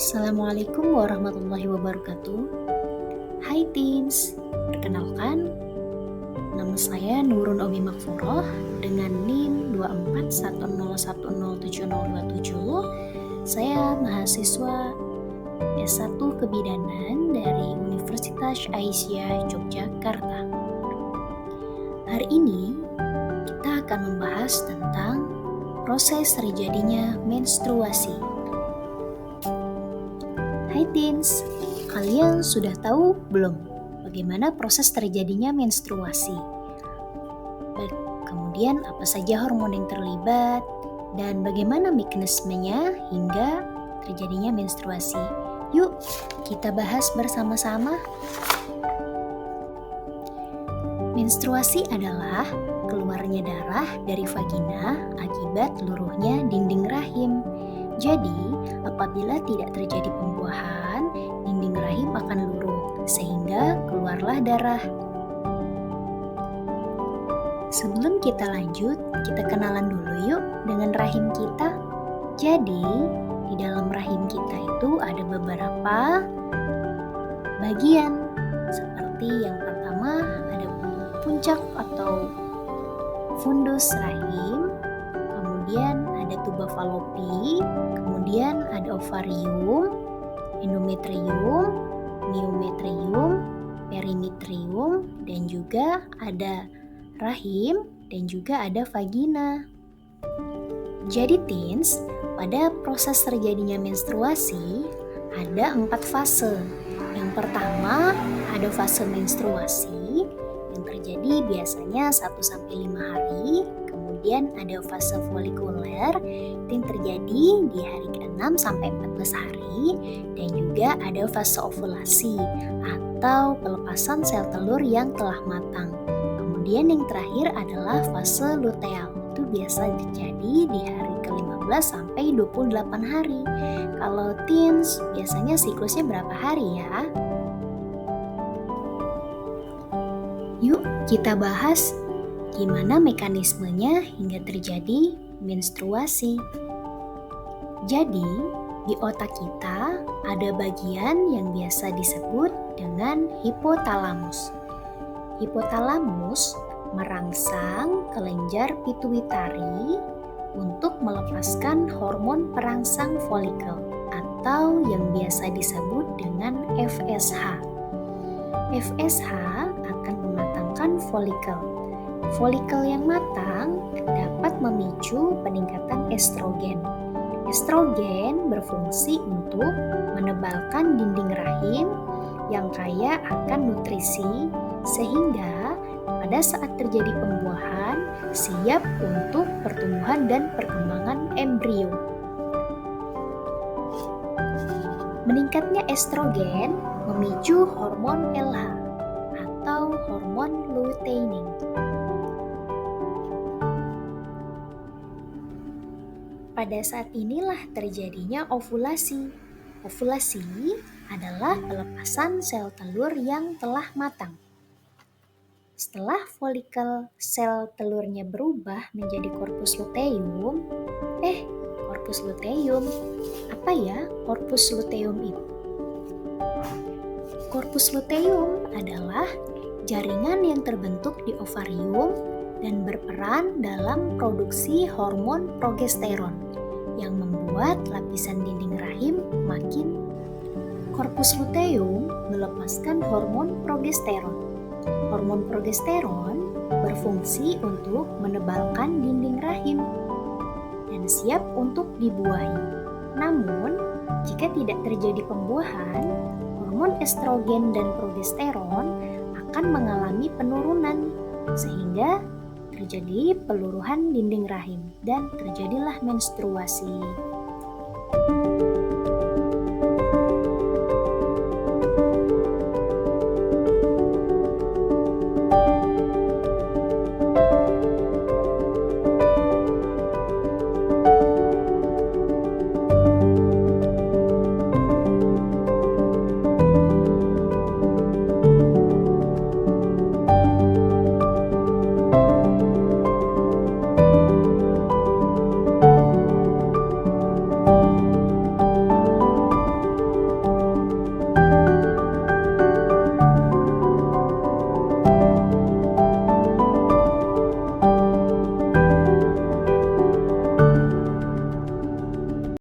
Assalamualaikum warahmatullahi wabarakatuh. Hai teens, perkenalkan, nama saya Nurun Obi Makfuroh dengan NIM 241010707. Saya mahasiswa S1 Kebidanan dari Universitas Aisyah Yogyakarta. Hari ini kita akan membahas tentang proses terjadinya menstruasi. Hai teens, kalian sudah tahu belum bagaimana proses terjadinya menstruasi? Kemudian apa saja hormon yang terlibat dan bagaimana mekanismenya hingga terjadinya menstruasi? Yuk, kita bahas bersama-sama. Menstruasi adalah keluarnya darah dari vagina akibat luruhnya dinding rahim. Jadi, apabila tidak terjadi pembuahan, dinding rahim akan luruh, sehingga keluarlah darah. Sebelum kita lanjut, kita kenalan dulu yuk dengan rahim kita. Jadi, di dalam rahim kita itu ada beberapa bagian. Seperti yang pertama, ada puncak atau fundus rahim. Kemudian ada tuba falopi, kemudian ada ovarium, endometrium, myometrium, perimetrium, dan juga ada rahim dan juga ada vagina. Jadi teens, pada proses terjadinya menstruasi ada 4 fase. Yang pertama ada fase menstruasi yang terjadi biasanya 1-5 hari. Kemudian ada fase folikuler yang terjadi di hari ke-6 sampai 14 hari, dan juga ada fase ovulasi atau pelepasan sel telur yang telah matang. Kemudian yang terakhir adalah fase luteal. Itu biasa terjadi di hari ke-15 sampai 28 hari. Kalau teens biasanya siklusnya berapa hari ya? Yuk kita bahas gimana mekanismenya hingga terjadi menstruasi. Jadi, di otak kita ada bagian yang biasa disebut dengan hipotalamus. Hipotalamus merangsang kelenjar pituitari untuk melepaskan hormon perangsang folikel atau yang biasa disebut dengan FSH. FSH akan mematangkan folikel. Folikel yang matang dapat memicu peningkatan estrogen. Estrogen berfungsi untuk menebalkan dinding rahim yang kaya akan nutrisi, sehingga pada saat terjadi pembuahan siap untuk pertumbuhan dan perkembangan embrio. Meningkatnya estrogen memicu hormon LH atau hormon luteining. Pada saat inilah terjadinya ovulasi. Ovulasi adalah pelepasan sel telur yang telah matang. Setelah folikel sel telurnya berubah menjadi korpus luteum. Korpus luteum. Apa ya korpus luteum itu? Korpus luteum adalah jaringan yang terbentuk di ovarium dan berperan dalam produksi hormon progesteron yang membuat lapisan dinding rahim makin. Korpus luteum melepaskan hormon progesteron. Hormon progesteron berfungsi untuk menebalkan dinding rahim dan siap untuk dibuahi. Namun, jika tidak terjadi pembuahan, hormon estrogen dan progesteron akan mengalami penurunan sehingga terjadi peluruhan dinding rahim dan terjadilah menstruasi.